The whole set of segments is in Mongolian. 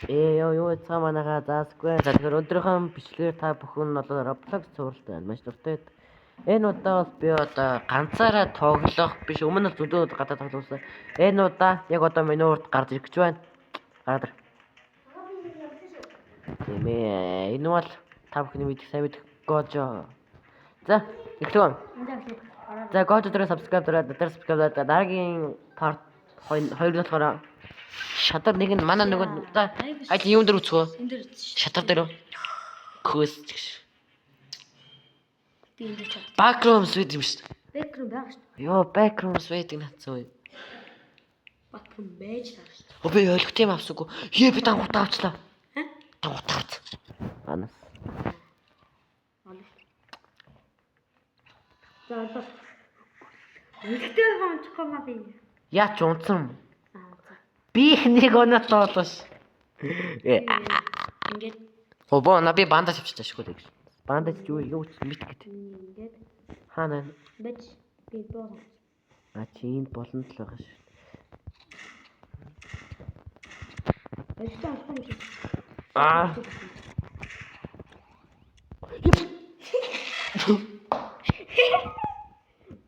Юу цаа манайха заасгүй. За тэгэхээр өнөөдрийнхөө бичлэгээр та бүхэн бол Roblox цувралт байна. Маш дуртай. Энэ удаа бол би одоо ганцаараа тоглох биш өмнө нь зүдүүд гадаа тоглосон. Энэ удаа яг одоо миний урд гарч ирэх гэж байна. Гараад ир. Тийм ээ. Энэ бол та бүхний мэдих сайн мэдих Гожо. За, эхлэв. За, Гожо дээр subscribe дараад дараагийн part 2 болохоор шатар нэг нь манай нөгөө за айд юм дээр үцгөө. Шатар дээр. Көс гэж. Би энэ ч. Backrooms гэдэг юм шүү. Backroom байгаа шүү. Йоо, backrooms гэдэг нь хацсан уу? Backroom байж байгаа шүү. Өө би ойлгох тийм авсаггүй. Би дангуудаа авчлаа. Дангуудаа авц. Анас. За одоо үлдээ хонцгоо ма би. Яач унтсан. Би их нэг оноо тоолош. Ингээд Обоо на би бандаж авчиж шүү дээ. Бандаж юу ч мэд гэт. ингээд Хаана бач би боо. а чинь болон л байгаа шүү. Ölçü alsam ki. Аа.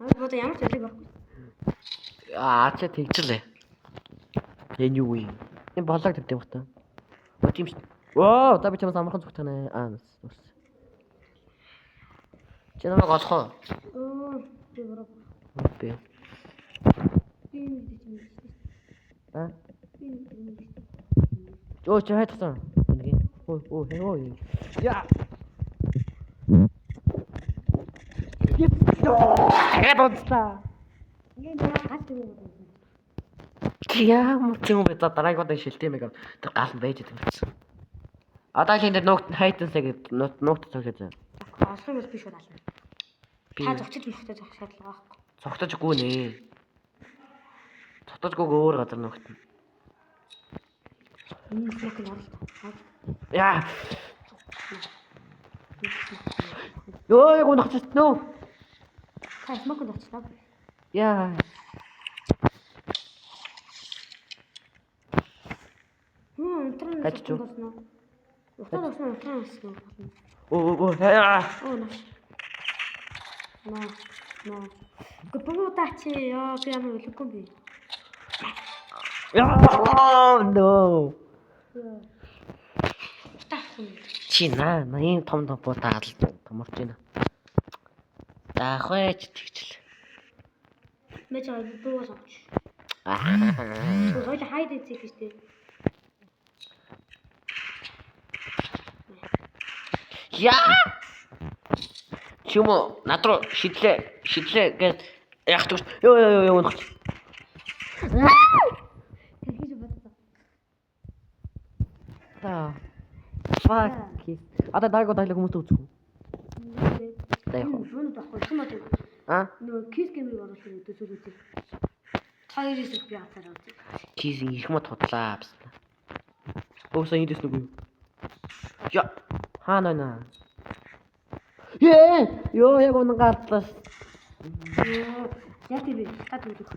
Abi bu da ямар ч ялэг байхгүй. Чи тэгчлээ. Энэ юу юм? Энэ болог тэгдэм бах та. Тийм шүү. Оо, та би чамаас амархан зүгтэх нэ. Нас. Чи намайг олох уу? Оо, би буруу. Би. Би мэдээч. Аа. Би мэдээч. Оо, чи хайцсан. Энийг. Оо. Я. Яа. Ингээд гал юм уу? Ямар ч юм бэ? За дараагийн удаа шилтэй мэг тэр гал нь байж байгаа юм гэсэн. Одоо л энэ дээр нуугт хайтансаа гэдэг нуугт цогцож байгаа. Олон юм би шууд ална. Би Та зогчиж мөхтэй зогсох шаардлага байхгүй. цогтожгүй нэ. Цогтожгүй өөр газар нуугт. Энэ смок нь оролт. Яа. Йоо, яг унахчихсан нөө. Та смок нь очлоо. Яа. Унтран Каччу. болно. Унтран болно. Оо, яа. Оо наш. Но. Гүбгүүдаач ёо би ямар өлөггүй би. Яа, no. Таахгүй. Чи наа, ийм том буудаа томорч байна. Заахвэч тэгчл. Мэж дуу согч. Аа. Гой хайд эцэг гэжтэй. Яа. Чүмө надруу шидлээ гэд яах вэ? Йоо унах. Тэгэж бодсон. Та. Fuck. Одоо даагаа дайлаг хүмүүст үзэх үү? За яг. Шүүнд байхгүй юм аа. Аа? Нөгөө кис гэмиг оруулах юм төсөл үзээ. Хоёр хэсэг би хатараа үзээ. Кизин их мод худлаа басна. Өсөө энэ дэс нүгүү. Я. Хаана наа? Йоо яг унан гартлаа. Яг тийм тат үзэх.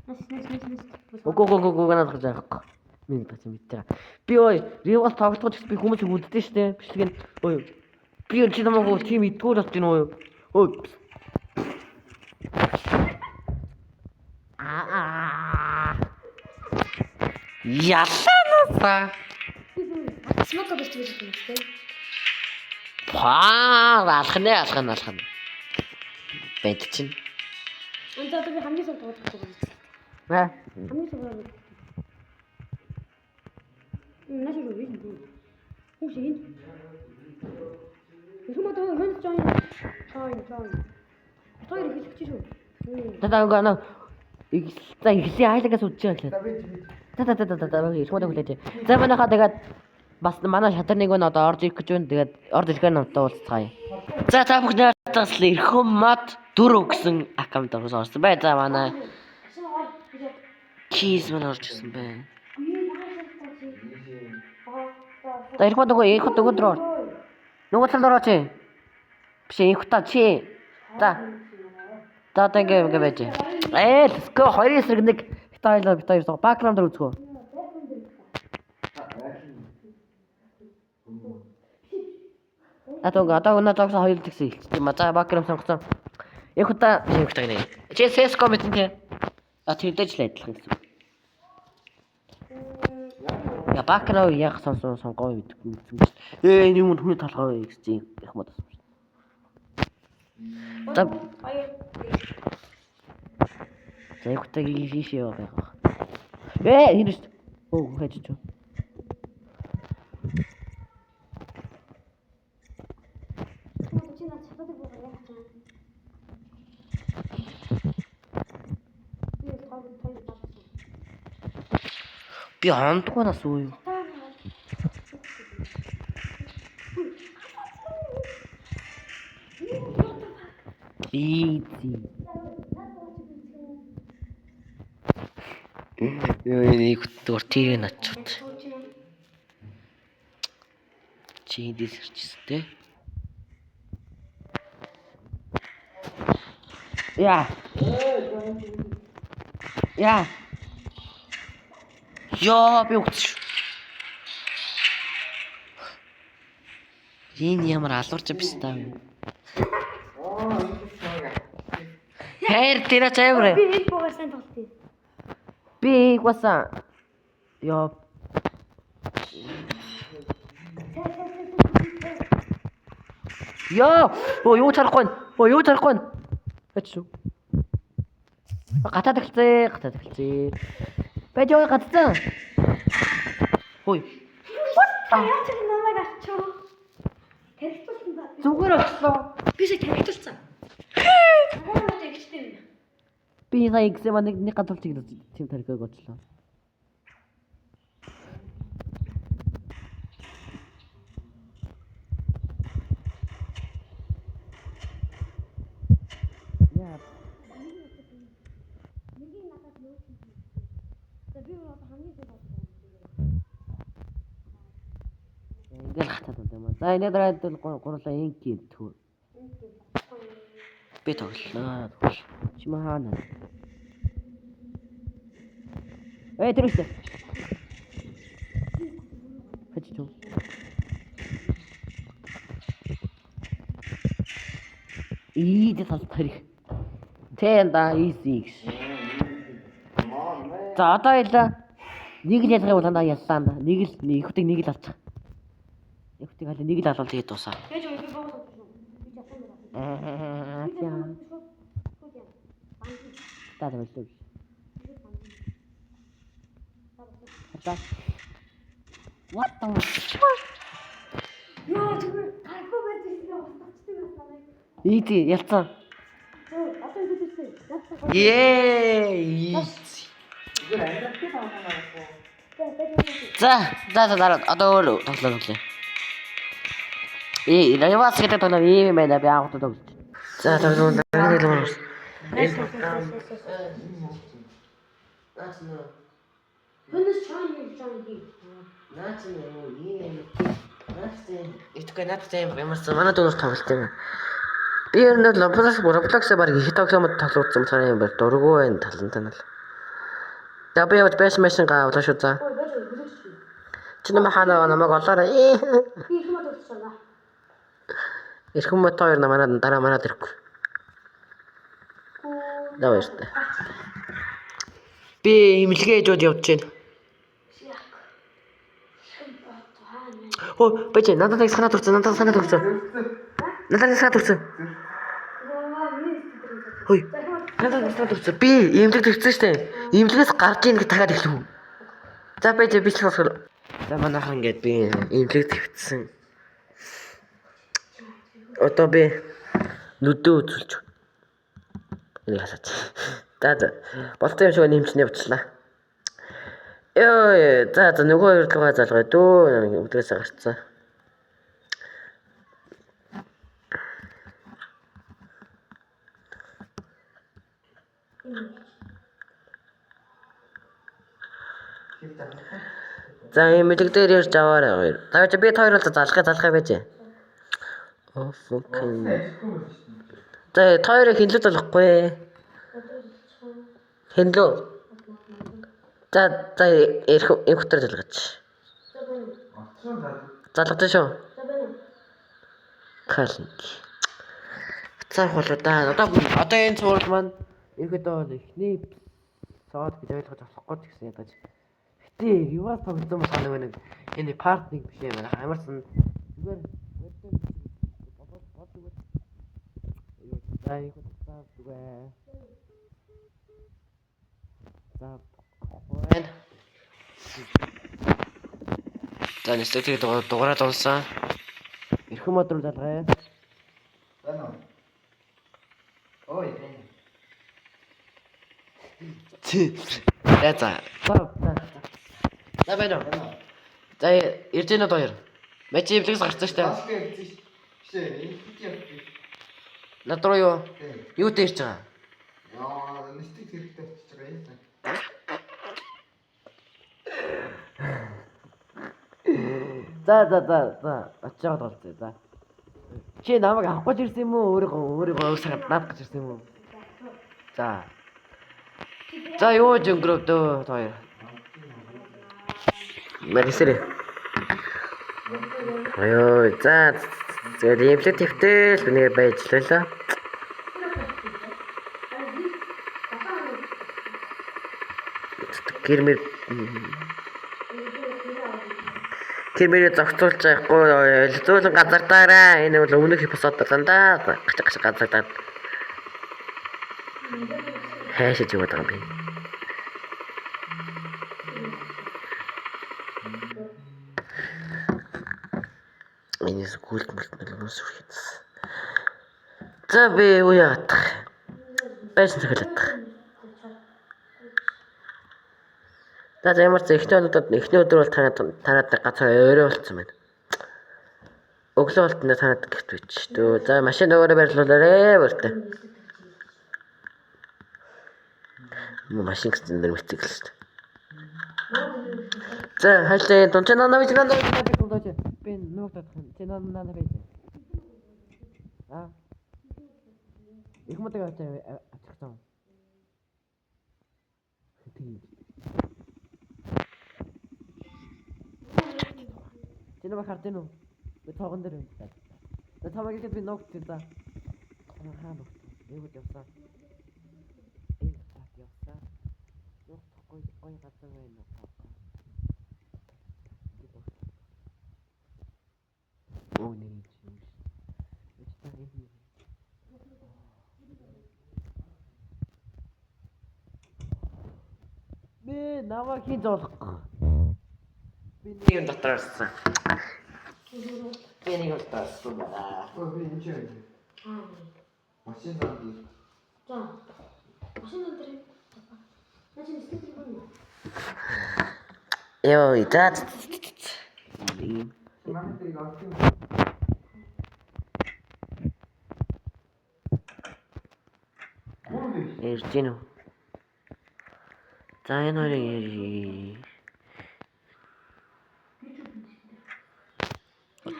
Нас. Гоо ганаад гарч байгаа. Минь бац мэдээ. Би ой, ривал тоглох гэж би хүмүүсийг үлддээ штэ. Бичлэг нь. Ой. Би чи намайг тийм идгүүр болт гин ой. Ой. Яллаа. Смок гэж хэлж байна тийм. Алхна. Бэд чинь. Өнөөдөр би хамгийн сүүлд тоглох гэж байна. Аа. Хамгийн сүүлд. Наш юу вэ? Hoe zie je? Je moet er hun join. Хоёр их хэлчих шүү. Таа ихлээ хайлагаас үдчихэж байлаа. Таа их мод хүлээж. За манайхаа тэгээд бас манай шатар нэг нь одоо орж ирэх гэж байна. Тэгээд орж ирэхээр намтаа уулзцгаая. За та бүхний хатаас эрхэм мод 4 гэсэн аккаунт орсон бай. За манай Keys мань орж ирсэн бай. За эрхэм мод их хот өгөөдрөө. Нөгөө талд орооч. Биш их хот чи. За. За одоо ингэ байж. Let's go 2 эсрэг 1 бит хоёр бакграунд үзгөө. Одоо өнөө зогсоо хоёр тэгсэн хэлчих юм ба. За бакграунд сонгосон. Яг удаа биш гэх нэг. Чи CS:GO мэдэн тий. Тэрдэж л адилхан гэсэн. Я бакграунд яг сонгоо гэдэг юм. Энэ юм хүний толгой гэж яг мод. За яг удаа гişi яваа байгаа. Хинэс. Оо хайж чуу. Би андгуунаас уу юу? Easy. Нэг дуртыг начууд. Чи дисэрчс тэ. Яа. Яа, би үгч. Энэ ямар алуурч биш таа. Хайр тэрэ чаврэ. Би их богасан тоглоё. Би гуасан. Яа. Яа, юу тарахгүй. Ачуу. Гатаад эхэлцээ. Бэж яа гатсан. Хөөе. Яач чи намайг авчаа. Тэрхтүүлсэн ба. Зүгээр очлоо. Би сая тэрхтүүлсэн. Намайг тэгчтэй. Би сая экзэм нэг гадуулж тийм тарихыг очлоо. Яа. Ингээл хатаад байна. За энэ дараад гурлаа инки түү. Би тоглолоо. Чимаана. Тэрүүсэ. Хачуу. Ийд талбарыг. Тэнда easy. За одоо яла. Нэг л ялгах бол яллаа. Нэг ихтэй нэг л алчих. Ихтэй хали нэг л алвал тэгээд дуусаа. Гэж би богоо. Таа болов. What the? Яа, зүгээр тархуу байж ирсэн устгачтай байна. Ийти ялцсан. Одоо ингэсэн. Ее. За дараа одоо өөр тоглоё. Ривас гэдэг тоглоом ийм байна. Би анх тоглож. За тоглоом дараа нэг л. Хөнөс чойн. Наач юм. Итгэж надтай ямарсан манай дүүс тоглолт юм. Би ер нь Roblox-аар баг их тоглоомод тоглосон цаана юм байна. Дурггүй байна талантай нь л. За би явж бэш машин гавлаа шүү за. Чи намайг намайг олоорой. Би их мод болчихлоо. Ирэх юм бата хоёр намайг дараа манад ирэхгүй. Давай штэ. Би имлэгээ ээжүүд явж байна. Оо, бэж надад санаад өгсөн. Хөөе. Надад санаад өгсөн. Би имлэг төрсөн штэ. Имлэгээс гарч ийн гэж дахиад эхлэв. За бэж би ч болохоор. За манайхан ингээд би имлэг твцсэн. Одоо би нүдөө үзүүлж. Энэ хасаач. За. Болтой юм шиг нэмчнээ явууллаа. Ёо, за нөгөө хоёр руугаа залгая дөө. Өдрөөс гарцсан. За юм мэлэг дээр ярьж аваарай хоёр. Тавч би хоёроо залгах байж. Oh fucking. За хоёроо хинлээ залгахгүй. Хинлөө. За их хөтөр залгаж. Залгаж шүү. Калинг. Цаах болоо да. Одоо энэ цуврал маань ерөөдөө бол эхний соод гэж ойлгож авахгүй ч гэсэн ядаж. Гэтэ юугаар тоглосон болох нэг энэ парт нэг биш юм байна. Амарсан зүгээр за их хөтөр зүгээр. За байна. За нэстэг дугаараад унсан. Эрхэм мод руу залгая. Байна уу? Ой, байна. За. За байна уу? За ирж гэнэ хоёр. Мэч ивлэгс гарцсан штэ. Шээ, их явчих. Над руу юу? Тийм. Юу дээр ирж байгаа? Яа, нэстэг хэрэгтэй болчихж байгаа юм. За. Очоод болцоо. За. Чи намайг авах гэж ирсэн юм уу? Өөрийгөө өвсрээд наад гэж ирсэн юм уу? За. За юу ч өнгөрөв дөө хоёр. Мэрисэрэ. Ой, за. Тэгээд имлэг твтэл нэг байжлаа. Кирмэр зогцуулж байхгүй зөөлөн газардаараа энэ бол өмнөх эпизод дандаа гачиг газардаа хайшиж яваад байгаа юм. Энэс гүйлтмэлмэлмэс үргэлж. За би юу яах вэ? Байсан цаглаад. За ямар ч эхний өдөр бол танаад гацаа өөрөө болцсон байна. Өглөө болтонд танаад гихт бич. Төө за машин өөрөө барилуулаарэ бүртээ. Машин гэсэн дээр мэцэг л шүү дээ. За хайлаа дон чанаа навч нандаа би нуух татах юм. Чанаа нандаа байж. Их мэтэг ачихсан. Тэнд бахарт нь үү? Би тоогон дээр байна. За тамаг ихэд би ногт тэр да. Хаа ногт. Юу гэж явсан? Явсан. Ногт гой газар байна. Оо нэг юм. Би наваа хийж болох. Би нэг юм дотор ирсэн. Би нэг юм дотор ирсэн байна. Би энэ ч юм. Машин зам. За. Машин дээр. Начин стикер байна. Йоо, идад. Манайг авчих. Ирж гэнэ үү? За энэ хоёрыг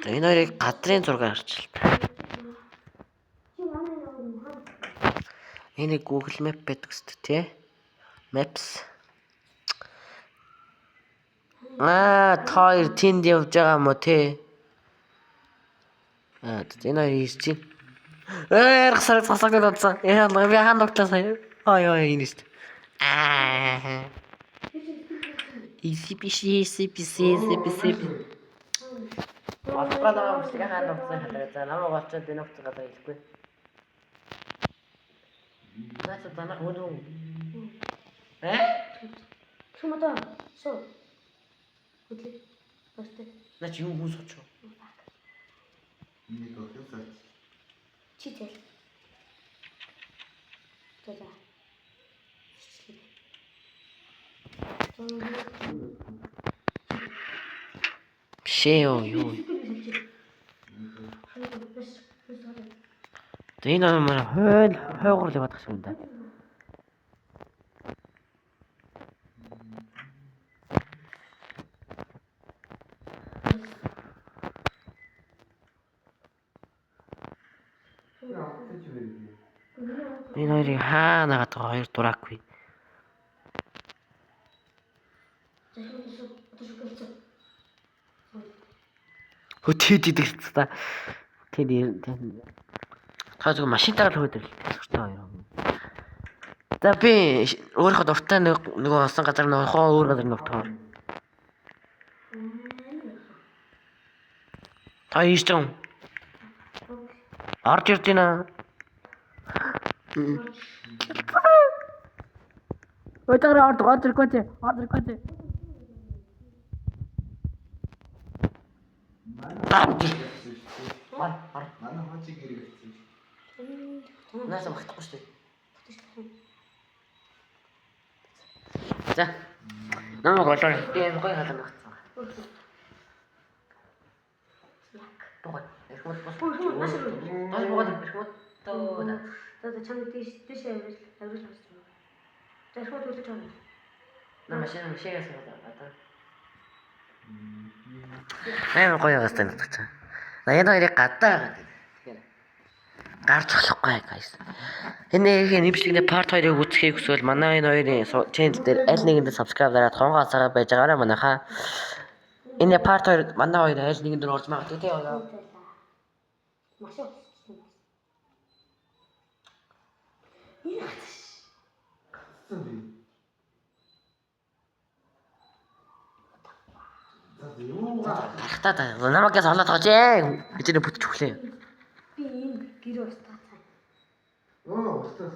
энэ хоёрыг гадрын зургаар арчилтаа. Энэ Google Map байдаг шүү дээ, тий? Maps. Тэр тэнд явж байгаа юм уу, тий? Энэ хоёр ирж байна. Яргасаар цасагд удсан. Яа, би хаан доктор сая. Ой, энэ шүү дээ. Исиписи. Батгаа намаа бүсгээ хаан доктор хатаа. За намаа болчиход би ногц гадаа хэлэхгүй. Наач танах өнөө. Чумата. Соо. Хөдлөө. Бастай. Наач юу хүмүүс очоо. Нэг өгсөн. Читэл. За. Шеё юу. Энэ амар хойгорлог badах шиг юм да. Энэ хоёрыг хаа нагаад байгаа хоёр дураагүй. Хөтөөд идэх та. Тэр та зөв машинтайгаар л хөөдөг та хоёр. За би өөрийнхөө дуртай нөгөө осон газар нөхөө өөр газар нөхөө. Та ийш юм. Орж ирж байна. Өтөр орж ирэх. Манай хончиг гэрэг гэсэн. Нааса багтахгүй шүү дээ. За. Намайг олоо. Тийм гоё хатан багтсан. Богоо. Эхмэд бос. Маш богоо эхмэд тоо. За чамд тийш авирал авсан. За эхмэд үлдэж байгаа. Машинаас одоо. Гоё гастай надад. Энэ хоёрыг гадаа гарч болохгүй guys. Энэ нэмшлэгний part 2-ыг үзэхийг хүсвэл манай энэ хоёрын channel дээр аль нэгэндээ subscribe дараад хонгоосаа байж байгаарай манайхаа. Энэ part 2 манай хоёр аль нэгэнд дөр орж магадгүй тий хоёроо. Маш их. Гарахтаа та намайгаас олоод байгаа жээ. Хичээнэ бүтэж өглөө. Би энэ гэрээ устгаа цаа. Устаа.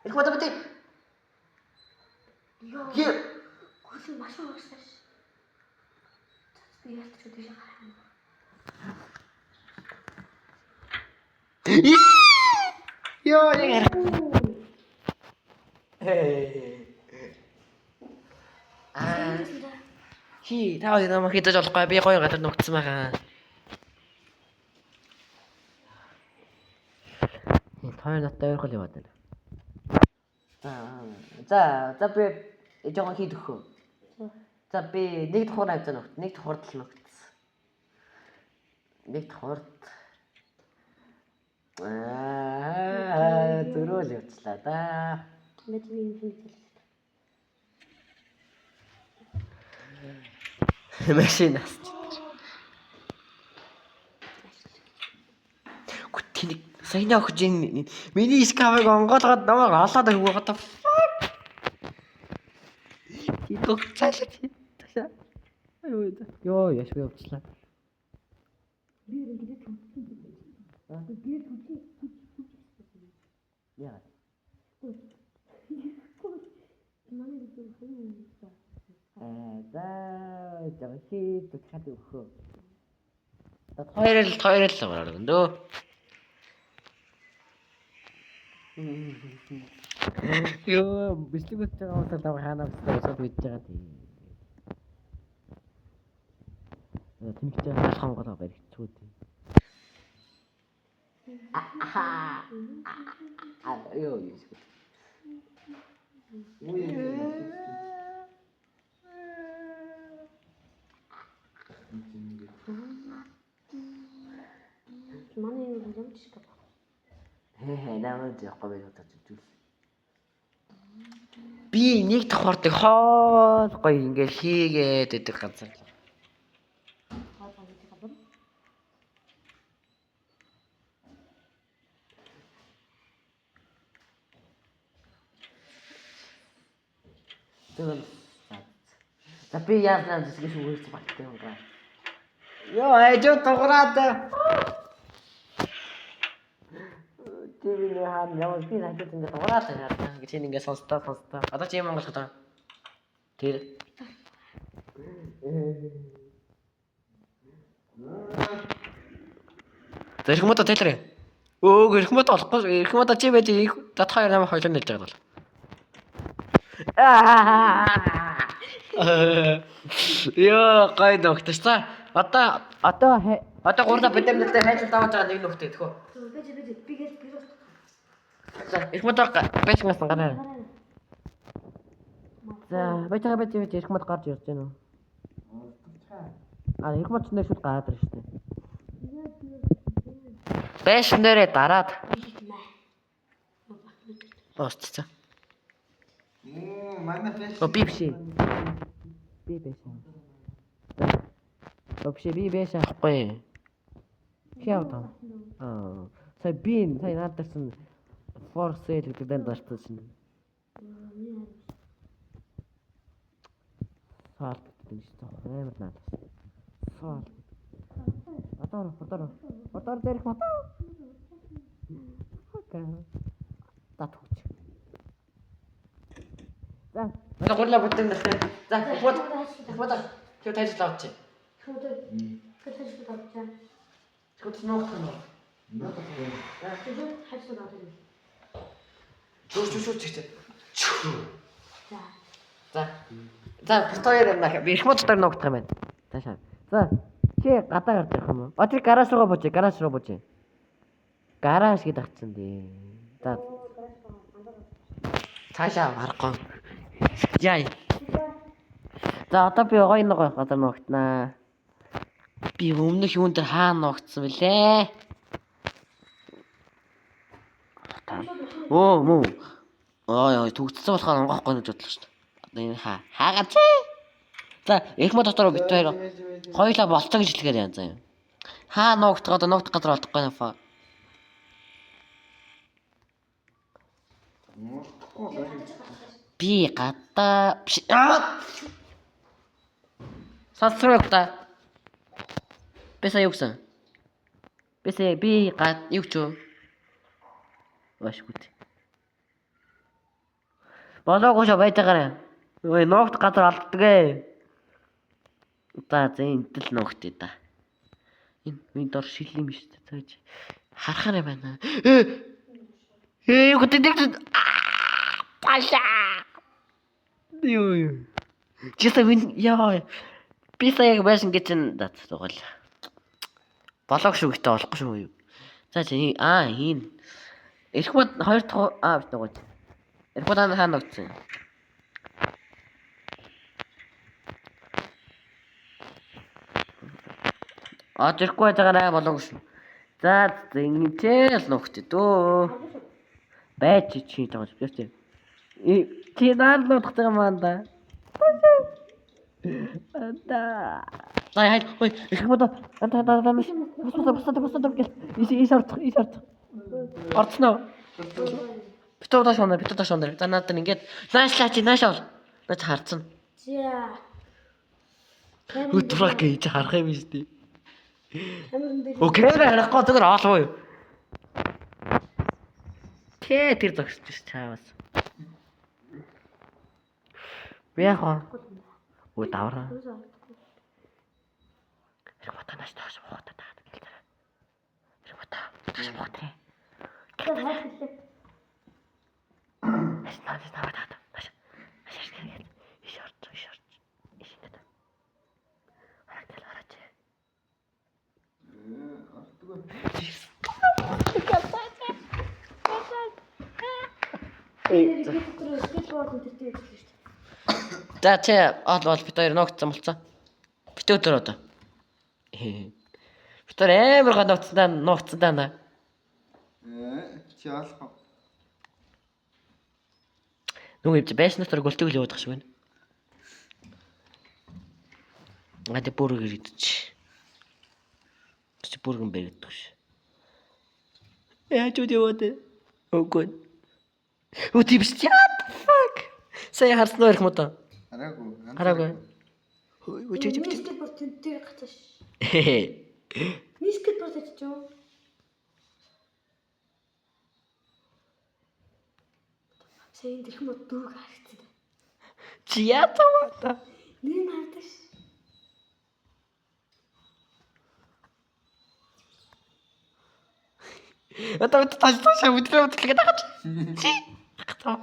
Их мод бити. Яа. Хөөс маш их уусаж. Би яст ч үдэж байгаа. Йоо яа. Та хоёр намайг хидэж болохгүй би гоё гадар нүгдсэн байгаа. Тэр надтай ойрхол яваад байна. За би жоохон хийх өгөө. За би нэг давхар авсан нөхд, нэг давхард л нөхдсөн. Нэг давхард дөрөөл явууллаа да. Мэд би энэ хэлсэн. Машинаас. Гүтний саяны охиж миний скавыг онгоолгоод намайг олоод өгөө гоо. Идэх цаашаа. Йоо яш би явууллаа. Би ингээд төлсөн. Би төлсөн. Яа. Манай зүйл хэвээр за жахи тутахад өгөө. Хоёр л гараад өндөө. Йоо бичлэг үзэж байгаа удаа тав хаанаас өсөд мэдж байгаа тийм. Тэнхэж байгаа хонгороо барих чүү тийм. Йоо юу. Манай юу юм чи гэдэг. Намайг яахгүй байх гэж зүйл. Би нэг давхартыг хоол гоё ингээл хийгээд идэх газар. За би яаснаа зүсгээс үгүйс баттай юм байна. Йоо ажуу туграад. TV-ний хаан яваа би надад ингэ дуураад байна гэж энэ ингэ сонстоо. Одоо чи юм Монгол хата. Тэр. Зэрэг мото тэлрээ. Ирэх мото олохгүй. Ирэх мото чи байж та хоёр намайг хойлоо нэлж байгаа бол. Йоо гой нөхдөж та. Одоо гурда битэмнэлтэй хайж даваад байгаа нэг нөхдөд тэхөө. Би гээд гэрээ. За их мото бэчмэс гараа. За бэч их мото гарч ирж байна уу? Их мото нэр шууд гараад ирж штэ. Бэш нэрээ дараад. Оцсон. Манай фэш. Би биш. Би биш. Би биш ахгүй. Хяа таа. Сая би наадсан for sale гэдэг дэнд орсон шин. Саалт гэдэг нь шүү дээ. Амар наад. Саал. Мотор дээрх мотор. Окей. Татууч. За, надад гурлаа бүтэн дээр. За, фото. Юу тааж лавч. Скот ногт нөө. Чуу чигтэй. За, битээр нах. Би их мотор ногт юм байна. Таашаа. За, чи гадаа гардаг юм уу? Отри гараж руу бууж. Гараж гэдэг атсан дээ. За. Цаашаа харахгүй. Яа. За, одоо би гоё нэг газар ногтнаа. Би өмнөх юун дээр хаана ногтсон бэлээ? Оо, муу. Ой, төгссөн болохоор онгоохгүй гэж бодлоо шүү дээ. Одоо энэ хаагаад. За, их мо дотор бит хоёр. Хоёулаа болцоо гэж хэлгээд яа заа юм. Хаа ногтох одоо ногтох газар олдохгүй нафа. Би гадаа Сасрог та. Бэсаа юу гэсэн? Би юу ч юу? Башгүт. Болоогүй шо байжгаа. Ой, ногт газар алддгээ. За энтэл ногт ээ та. Энэ дор шил юм шүү дээ. Цааж харахаар юм байна. Юу гэдэг Паша. Юу. Чисто яа. Би сая байсан гэж дат тугал. Болоог шүү гэдэг болохгүй шүү юу. За чи энэ. Эрхмод 2 дахь битгүүл. Эрхмод хаана ногцсон. Тэрхгүй байгаа болоог шүү. За ингэтэл ногт дөө. Байж чи тааж биш. Чи наад ногтох юм аа. Анда. Хай. Ой, их мод. Анда. Босоо гэл. Иш орц. Орцноо. Битүү тааш оноо. За надад ингээд нааш ол. Наач харцсан. За. Өтрак гэж харах юм биш үү? Окей, харахгүй зүгээр оолоо юу. Тэр зогсож чаавас. Би яах вэ? Ой, давраа. Эргэмата нааш тааш боохтой таад гэлээ. Эргэмата тааш боохтой. Нааш таад. Иш орч. Ишидэд. Хараач. За чи ол бит хоёр ногцсон болцоо. Бит өдөр одоо. Бит хоёр амар гоо ногцсон даа. Чи алах. Нүг ивч байшнаас төр гөлтөг л явуудах шиг байна. Гадаа бүргэр идэж. Чи бүргэн бэрэгдэх ш. Яаж үдээд. Окей. Үтибс чат. Fuck. Сая харснаа ирэх мото. Хараагүй. Ой, чи Нискет бүр тэнтэр гацаш. Хе. Нискет бүр таччихв. Сайн дэх мод дүүг харагдсан. Чи яатаа. Нэг хардаш. Одоо тааш үтрээ дагаж. Чи. Хатаа.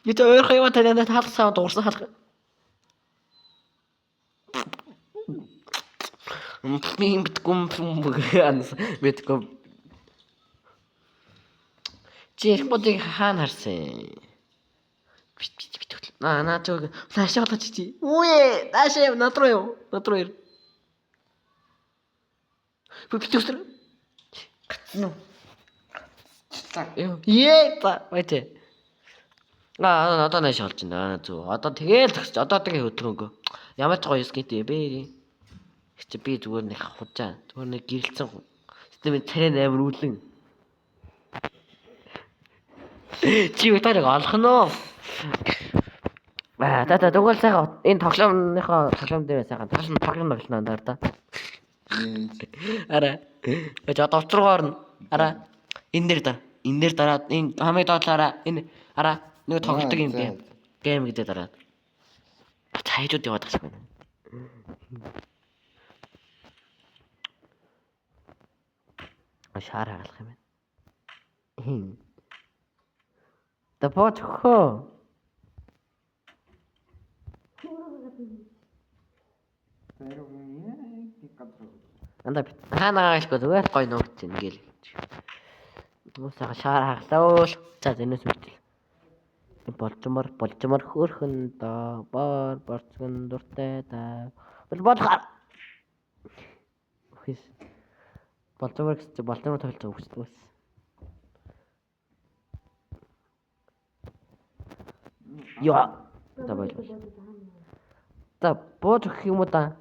Юу ч өөр хаяа танаа таалсан дуурсан харах. Мим битком битком. Чи их бодыг хаана харсан? Наа чог наашаа болооч чи. Үе, наашаа надруу юу? Надруу. Битүүстэр. Гацнуу. Ее та баяжээ. Одоо нааш олж байна. Зү. Одоо тэгэл зогсож одоо тэгээ хөдөлгөөнгөө. Ямар ч гоё скейт бэ. Чи би зүгээр нэг худаа. Зүгээр нэг гэрэлцэн. Системийн царай амар үлэн. Чи утаарыг олохно. Тэгвэл сайхан энэ тоглоом дээр сайхан тоглоом андар та. Ара. Одоо уцруугаар нь ара энэ дээр да. Энэ дээр дараад энэ хамыг доотлаараа энэ ара нэг тоглолтог юм бэ. Гейм гэдэг дараад. Цайдууд яваад байгаа юм. Шаар хаалах юм байна. Тапочхо. Анда ханаа гэлгүй зүгээр гой нуугч ингээл. Мусаа шаар хаглаа. За зэнэс үтэл. Болчмор хөөрхөн доо борцгон дуртай та. Болгоо. Хис. Болчмор тоглож өгчдгөөс. Яа. Давай. Та бод өгөх юм уу та?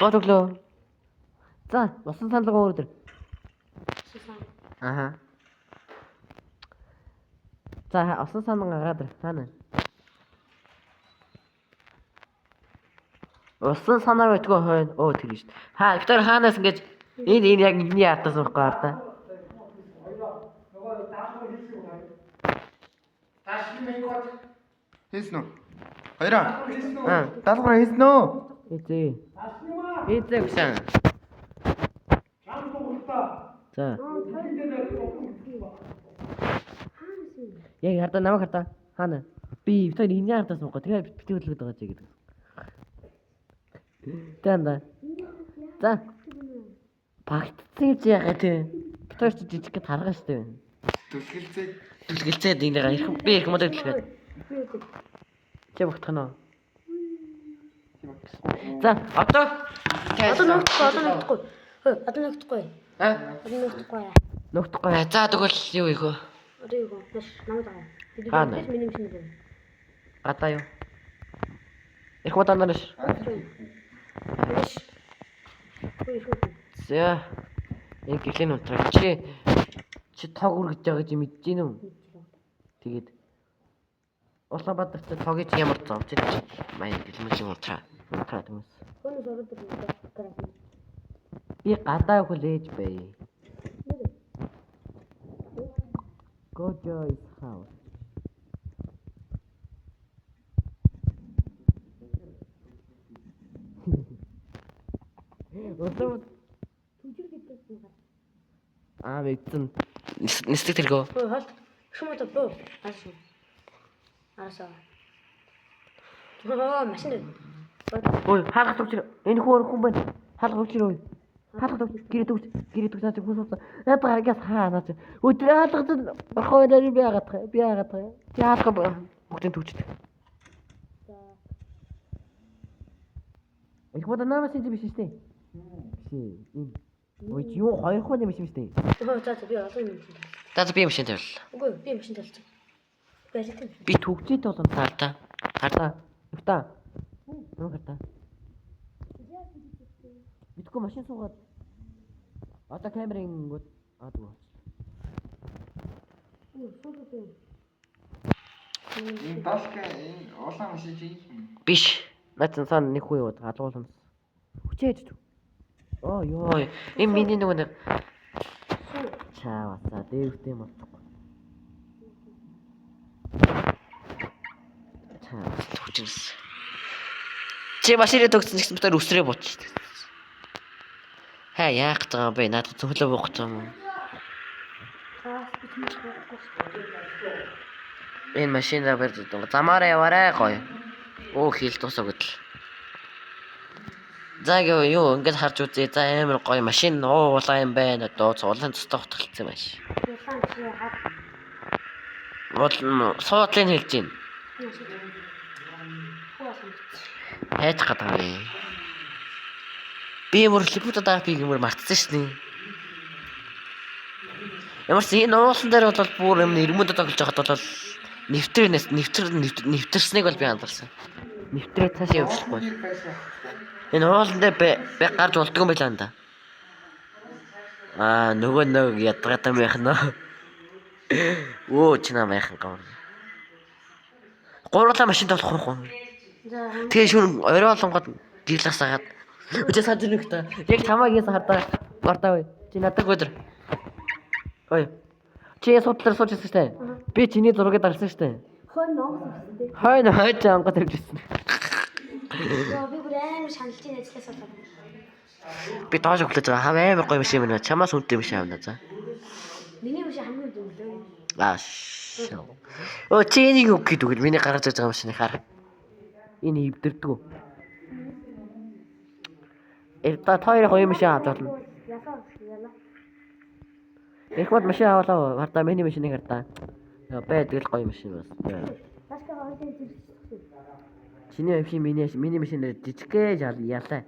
Бод өглөө. За, басан саналгаа өөр дээр. Аха. За, осон санаа гараад ир. Таана. Осон санаа байтгүй хойно. Оо тэр шүү. Виктор хаанаас ингэж энэ яг миний ятаас байхгүй арда. Хийсэн үү? Хоёроо. Даалгавар хийсэн үү? Эзээ. Эзээ гсэн. За. Яг хардаа намайг хардаа. Хаана? Би Виктор энэ ятаас байхгүй. Тэгээ битгий хөдөлгөд байгаа чи гэдэг. Тэнда. За. Багтцсан чи ягаа тий. Виктор чи жижиг таргаа штэ. Түлгэлцээд ингэ би их модод хэлгээд. Чи багтах нь. За, одоо ногдохгүй. Одоо ногдохгүй. Ногдохгүй. За тэгвэл юу ийх вэ? Одоо юу вэ? Намайг даа. Хаана? Миний машин дээр. Гадаа юу? Их модонош. За. Энэ гэрлийн унтраа чи тог үргэж байгаа гэж мэдэж гин үү? Тэгээд Улаанбаатарт тогийг ямар зовж чи маяг гэлмэлийн унтраа хүмүүс. Хөнөөс ороод ирсэн. Би гадаа хүлээж бай. Gojo is house. Өтөв. Мэдсэн. Нэстэг тэргөө. Хоол. Шумата боо. Арсан. Арсаа. Машин дээр. Ой, хаалгах төгч. Энэ хүн байна. Хаалгах төгч ой. Хаалгах төгч гэрээ төгч наач хүмүүс уу. Ядгаа агаас хаанаач. Өдөр хаалгах орхойдоо би яагаад. Би хаалгах бүгдийн төгчд. Их мод намаас энэ биш шүү дээ. Биш. Ой, юу хоёр хүн юм биш дээ. За би олон юм. За би машин тавил. Үгүй би машин тавьчих. Би төгчээд болон таарта. Юута. Юу хата. Битгөө машин суугаад. Одоо камерын гот аадгүй. Энэ таска энэ улаан машин чи Биш. Нацсан сан нэг хүн яваад алгуулсан. Хүчээж. Оо ёо. Энэ миний нөгөө нэг чааваа дээвтэй юм болчихгүй. Төгчнэс. Чи машиныг төгсөн гэсэн битэр өсрөө бууч. Хаа яах гэж байгаа юм бэ? Надад зөвлөө буух гэж юм уу? Энэ машинаа барьж замаараа яваарай гоё. Оо хил тусаа гэдэл. За юу ингэж харж үзье. За амар гоё машин уулаа юм байна. Одоо цуулан цустай утгалцсан маш. Суудлын хэлж гин. Хайж гадаг юм. Би мөр липутаа би мөр мартсан шнэ. Ямар ч энэ уулан дээр бол бүр юм ирмэд тоглож байхад бол нэвтэрснийг бол би анзаарсан. Нэвтрээ цааш явчихгүй. Энэ уулан дээр би гарч болдгоо юм байлаа да. Нөгөө нэг ядгатай байх нөө. Оо чи намайхан гоо. Гурлаа машин толох уу? За Тэгээ шүн орой олонгод гирлээс агаад. Өчигдөр сар зүрхтэй. Яг тамаагийн сардаа гортаа бай. Чи надад өдөр. Ой. Чи судлаар сууж ирсэн штэ. Би чиний зургийг дарсан штэ. хойно ноогсон тийм. Хойно хойж ангад тавьжсэн. Яа би бүр амар шаналж ийн ажилласаа болоо. Би доош өглөөж байгаа. Хав амар гоё машин байна. Чамаас үнэтэй машин авна за. Миний биш хамгийн дүнлээ. Оо чи энийг үг гэдэг үү? Миний гаргаж байгаа машиныг хар. Энэ ивдэрдэг. Та хоёр гоё машин авч болно. Ясаа яла. Их бод машин авалаа. Хардаа миний машиныг хардаа. Байдаг л гоё машин бас. Таска хойд зэрэгцсэн. Чиний машин миний машин жижигхэн ялаа.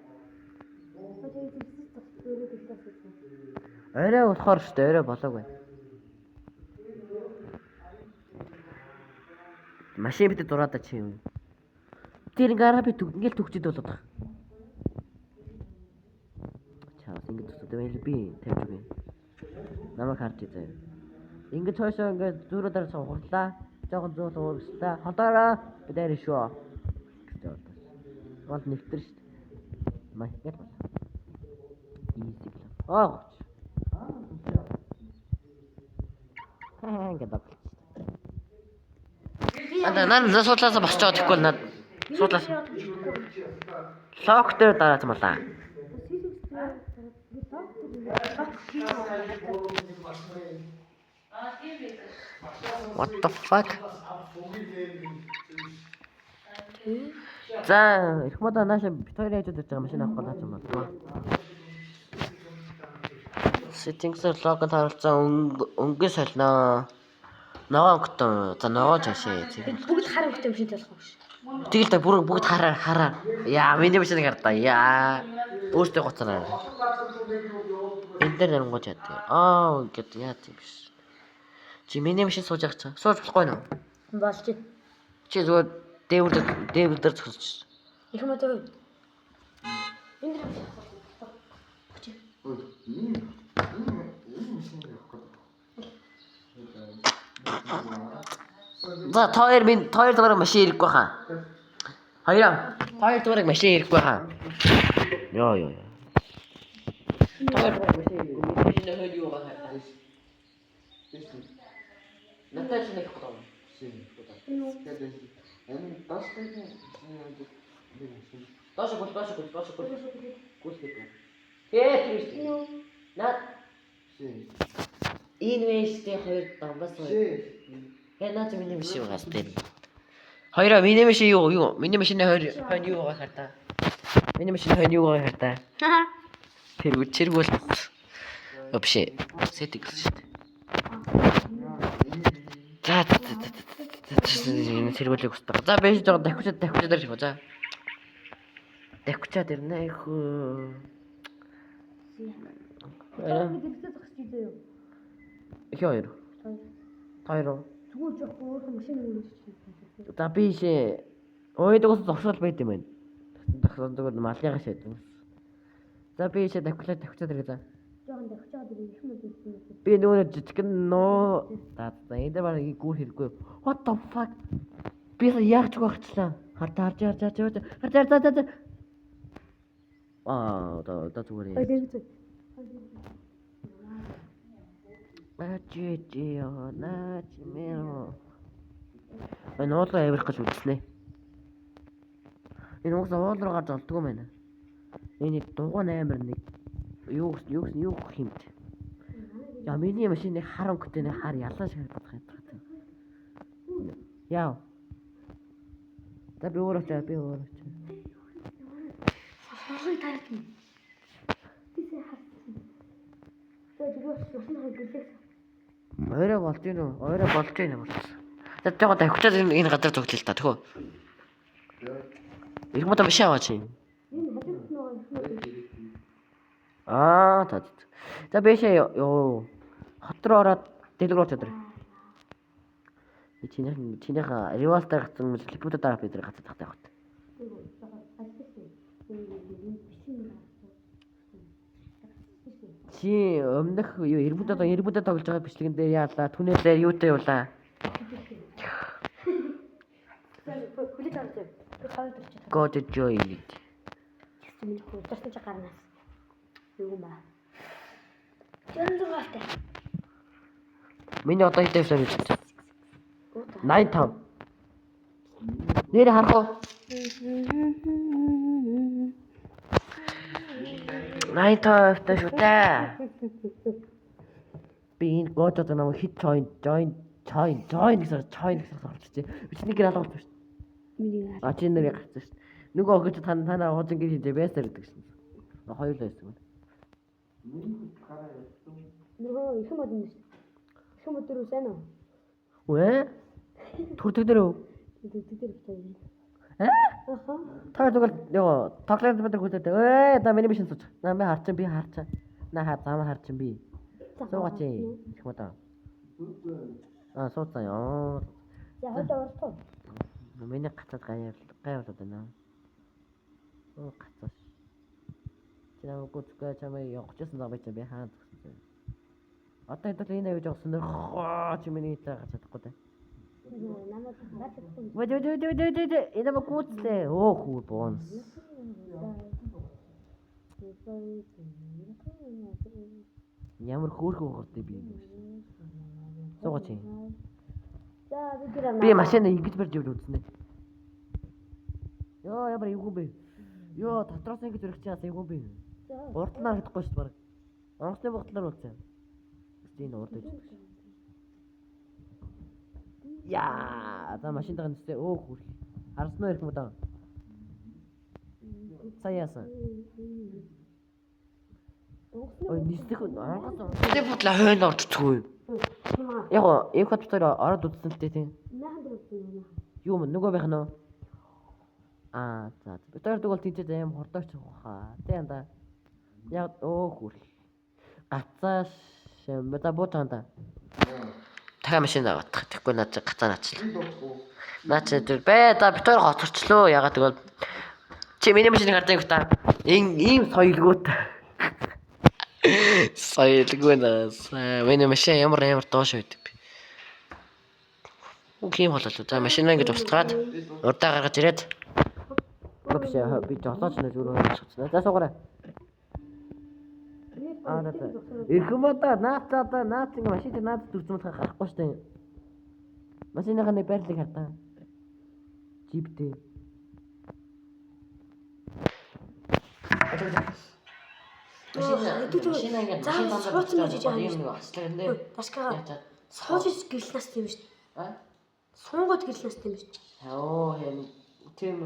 Орой болохоор шүү дээ. Орой болоогүй. Машин битээ дураад чи юм. Тэр гараа би ингээл төгчд болоод байгаа. Чаас ингэж төсөөд би тавьж өгье. Намайг харж изээ. Ингэж хойшоо ингээд зүрх дээр суурлаа. Жохон зөөл уурчлаа. Холоороо би дээр шүү. Гол нэвтэр шүү дээ. Май гэл бол. Easy. Ингээд баг. Нан суудлаасаа босч байгаа тэгэхгүй над суудлаас. Лок дээр дарааж малаа. What the fuck? За, их модоо наашаа бит хоёр яж удаж байгаа машин авах гэж байна. Settings-ээр логон харуулсан өнгөө солино. Ногоо өнгөтэй. За ногоо жашээ. Бүгд хар өнгөтэй машин талах биш. Тэгэл та бүгд хараа. Яа, миний машиныг хардаа. Яа. Өөртөө гоцороо. Энд дээр нарангуй чад. Ингээд яа тийм биш. Чи миний машин сууж явах цаа. Сууж болохгүй нөө. Болж чи. Чи зүгээр дээвэр дээр зогсож. Их мото. Энд дээр. За хоёр дугаар машин ирэхгүй хаа. Хоёр дугаар машин ирэхгүй хаа. Йоо. Хоёр дугаар машин ирэхгүй. Машин хойд юу байгаа хаа. Натач нэг хот. Дош гол. Наад инвесттэй хоёр дамбас хоёр. Наад миний машин угаас дээр. Хоёроо миний машин юу? Миний машины хойно юу байгаа хартаа. Миний машины хойно юу байгаа хартаа. Тэргүүл. Вообще сетик шүү дээ. За тэргүүлийг устгаа. За байж жоо дахиуч дээр шив. За. Дахиучаад ирнэ хөө. Дэлгэцээ зогсчих дээ юу? Их хоёр. Зүгээр жоох өөр машин үүсчих. За би шээ. Ойдогоос зогсоол байд юм байна. Зогсоолдог малыгаа шээд. За би шээ дахиучаад ирээ за. Жохон дахичаад ирэх юм уу? Би нөгөө жижигэн нөө. За энэ дээр баг гүр хэрэггүй. What the fuck? Би яах ч багчлаа. Харж. За. Да зүгээр. Дэлгэцээ. Начимеро. Ноолоо авирах гэж үзлээ. Энэ уус оолроо гарч олдгоо байна. Энэ дугуй амар нэг юу хэмт. Я миний машины хар өнгөтэй нэг хар ялаа шиг бодох юм байна. Яа. За би өөрөө ч. Хой таарсан. Тийсээ харсан. Орой болж гин үү? За жоо дахиучаад энэ газар зүглээ л та тэхөө. Их мото биш аваач юм. За биш ёо. хот руу ороод дэлгүүр чадвар. Чинийх револтер гацсан клипүүд дараа бид гацаад тахтай хот. Чи өмнөх юу эрбүдэ тоглож байгаа бичлэгэн дээр яалаа түнэлээр юутай явуулаа. Хүлээж авах. Хаваад ирчих. God joy. Миний хурдсан чи гарнаас. Юу юм ба? Жонлогоолтой. Миний одоо хэдэн шав гэж байна? 85. Нэр харах уу? 85 та шүү дээ. Би энэ God одоо намайг хит join гэсэн орчихжээ. Бичний гэр алгуулсан шүү. Миний А чи нэр гарсан шүү. Нөгөө охид танаа хожин гэр хийжээ байсаар гэдэг шин. Хоёр л байсан. нөгөө их мод юм шүү. Их мод дөрөв сайн уу? Вэ? Турдаг дөрөв. Тэр битээ. Аха. Та зүгээр ёо тоглоом дээр хүлээдэг. Да миний биш сууч. Би харчаа. На зам харчин би. Суугач их модоо. Сууцаа ёо. За хойдоо орсон. Миний гацаад гайвлаад байна. Гацаас. Чамаа гүцгээ чамаа явчихсан зам байж би хаана зогссон. Одоо хэдэл энэ авиж явсан нэр чи миний цаа гацаадахгүй дээ. Намайг хараад ирсэн. Вэ энэ мө гүцлээ. Хүү бонс. Ямар хөөрхөн ухартай би. Суугач. За би гэрээ. Би машин ингэж барьж явж үзсэн. Ёо ямар эвгүй бэ? Ёо дотроос ингэж өрөх чаас эвгүй бэ? Урдлаар хэдэхгүй шүү дээ. Онгоцны багтлаар болцсон. Энэ урд гэж. Яа, за машинтайгаа нэстэй хөөх. Харсан уу ирэх юм даа? Саяасан. Ой, нисдэх онгоц. Тэ бодлоо хойно орчихгүй. Яг энэ хот дээр ороод үзсэн л дээ тийм. Юу юм нөгөө байх нь? За бид хоёр дгол тийчээд аим хордооч хаа. Тэ янда. Яг хөөх. Гацааш мэдээ буутаанда. Дахиад машин авах. Тэгэхгүй наад гацаа наачлаа. Наач тэр бай да бид хоёр хоцорчлоо. Ягаад тэгвэл чи миний машиныг хардаг их та. Ийм соёлгүйтэй. Соёлгүй наас. Миний машин ямар доош байд би. Окей болоо. За машинаа ингэж устгаад урдаа гаргаж ирээд. Биш би жолооч нэ зүгээр хэлчихсэн. За суугаарай. Ирхмэдэ наац ингэ машин дээр наац дүрцмэд гарахгүй штэ. Машиныхаа нэг байрлалыг хардаа. Жиптэй. Машина ингэ сууцсан гэж яах юм нэг аслаг нэ. Башкага сууж гэрлнээс тийм шүү дээ. Суугаад гэрлнээс тийм шүү дээ. Оо юм тийм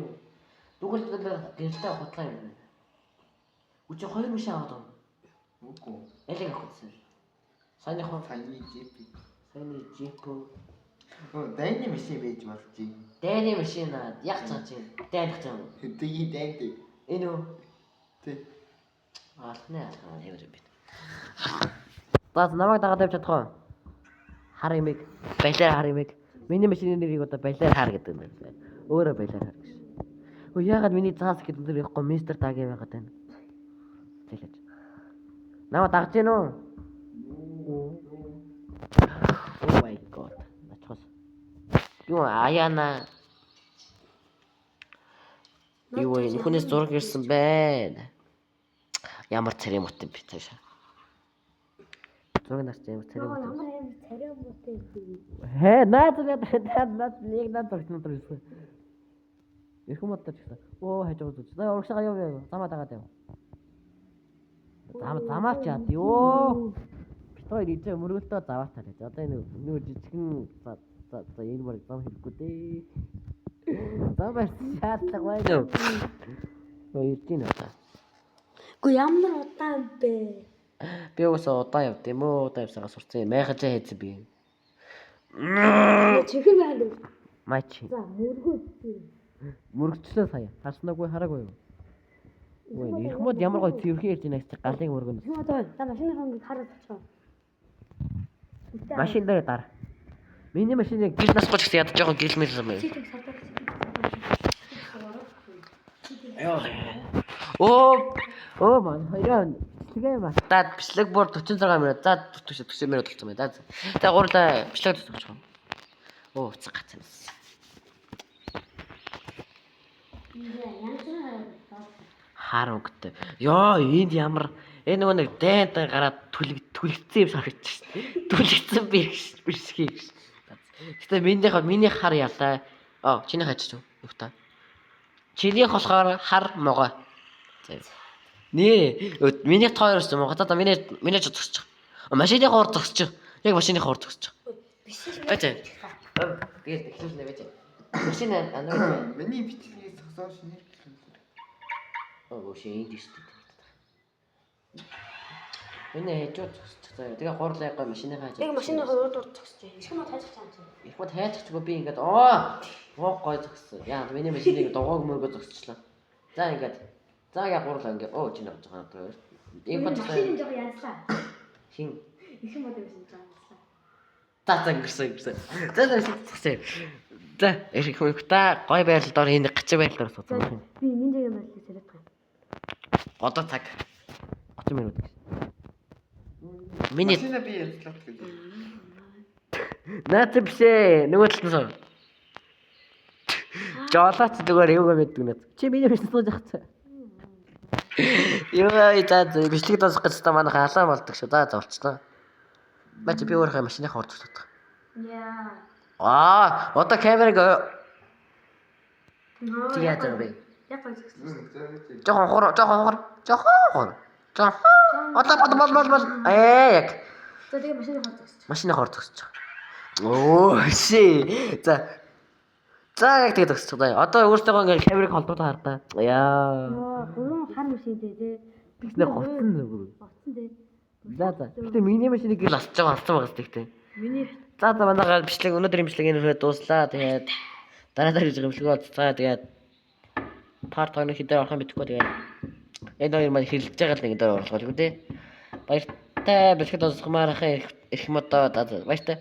дугуулдаа гэрэлтэй хутлаа юм. Үчи хоёр машин аваад байна. Үгүй. Элэг авчихсан. Саяны жип. Дайны машин байж болчих. Дайны машин яг цаач юм. Дайнах юм. Хэдий дайнтэй. Энэ үү? Тэг. Алхнаа явж бит. Баас намайг дагаад явж чадах уу? Хар юмэг, балиар хар юмэг. Миний машины нэрийг одоо балиар хар гэдэг юм байна. Өөрөө балиар хар гэж. Өө яагаад миний цаас гэдэг нэр явахгүй мистер тагийн байгаад байна. Зэлэж. Намайг дагж гин үү? Oh my god. Ачхас. Юу аяна. Юу энэ хүнээс зураг ирсэн байна. Ямар царай мут юм бэ цаашаа. Зураг нарч ямар царай мут. Ямар юм царай мут Наад наад багтнаа төрсөн. Их юм одоо ч гэсэн. Хажууд үз. За урагшаа яв. Замаа дагаад яв. Замаач яа. Ёо. Бид хоёр ижээ мөргөлтөө заваатаа гэж. Одоо энэ нөгөө жижигхэн за энэ баг зам хэрэггүй дээ. Замаар шаардлага байна уу? Ой ирдин одоо. Гү ямар удаан бэ? Би уусаа удаан явд юм уу? Удаан явсараа сурцсан юм. Майхажаа хийсэн би. Чихэр байна уу? Майчи. За мөргөө. Мөргөчлөө сая. Харснаагүй хараагүй юу? Ой, их мод ямар гоё цэвэрхэн ярьж байна гэж галын мөргөн. Юм одоо та машинаа хоног хараад очихоо. Машин дээр дар. Миний машиныг гэл насгаж гэсэн ядаж жоохон гэлмэл юм байна. Сэтг сардаг. Оо маань хоёроо бичлэгээ мартаад бичлэг бүр 46 минут. За 40 минут болсон байна. За. Тэгээ гурлаа бичлэг тусгаж байгаа. Оо уцаг гацсан. Хар өнгөтэй. Ёо энд ямар нөгөө нэг дайнтай гараад түлэгцсэн юм санагдчих шээ. Түлэгцсэн бишхий гэж. Гэтэ миний хар ялаа. Чиний хаач юу та? Чинийх болохоор хар могой. За. Нээ миний тооёрс юм уу? За миний ч зогсчих. Машины хоор зогсчих. Яг машины хоор зогсчих. Биш ээ. Бачаа. Тэгээд эхлүүлнэ бачаа. Машины Миний бичлэгийг зогсоо шинээр шин тийм шүү дээ. Миний хажууд зогсчих заяа. Тэгээ гурлаа яг машины хаач. Яг машины хойд дурд зогсож. Их мод хайж чам чи. Их мод хайчихгүй би ингээд гой зогссон. Яа миний машиныг дугааг мөргөө зогсчлаа. За ингээд за яг гурлаа ингээд чинь авч байгаа юм. Ийм бод машины жоо янслаа. хин Их мод байсан жоо янслаа. за гэрсэн. За. За их та гой байрлалдаар энэ гацаа байрлалаар суудсан юм. Би энэ жигээ мэрлээ зэрэг байгаа. Одоо цаг 30 минут. Миний машина би ярьлаа гэдэг. наад бишээ нөгөө талсан. Жолооч зүгээр юугаа мэддэг нэ. Чи миний биш сууж ахцаа. Яа за бичлэг дуусах гэж та манайх халаан болдог шүү. За болчихлоо. Бач би өөрөө машины хоор зогсдог. Яа. Одоо камерыг Нөө. тиyaa зав. Яг гой зогсож. Жохон хор. Одоо яг За тэгээ машины хойд зогсож. машины хоор зогсож байгаа. Шээ. За яг тэгээд зогсож байгаа. Одоо өөртөө ингээд камерыг холдуулаад хардаа. Яа. Гурван хар машинтэй тий. Тэгснэ гоцсон зүгээр. Гоцсон тий. За. Гэтэ миний машиныг гэл асч байгаа байгаа гэхдээ. Миний За манайгаа бичлэг өнөөдрийн бичлэг энэ дууслаа. Тэгээд дараа гэж бичлэг болцгаа. Тэгээд part 2 хэдээр орох юм битгэхгүй. Тэгээд энэ хоёр маань хэлж байгаа л нэг дээр орлоо гэдэг үү те. Баяртай бичлэг дуусгамаар ахын их модоо баяртай.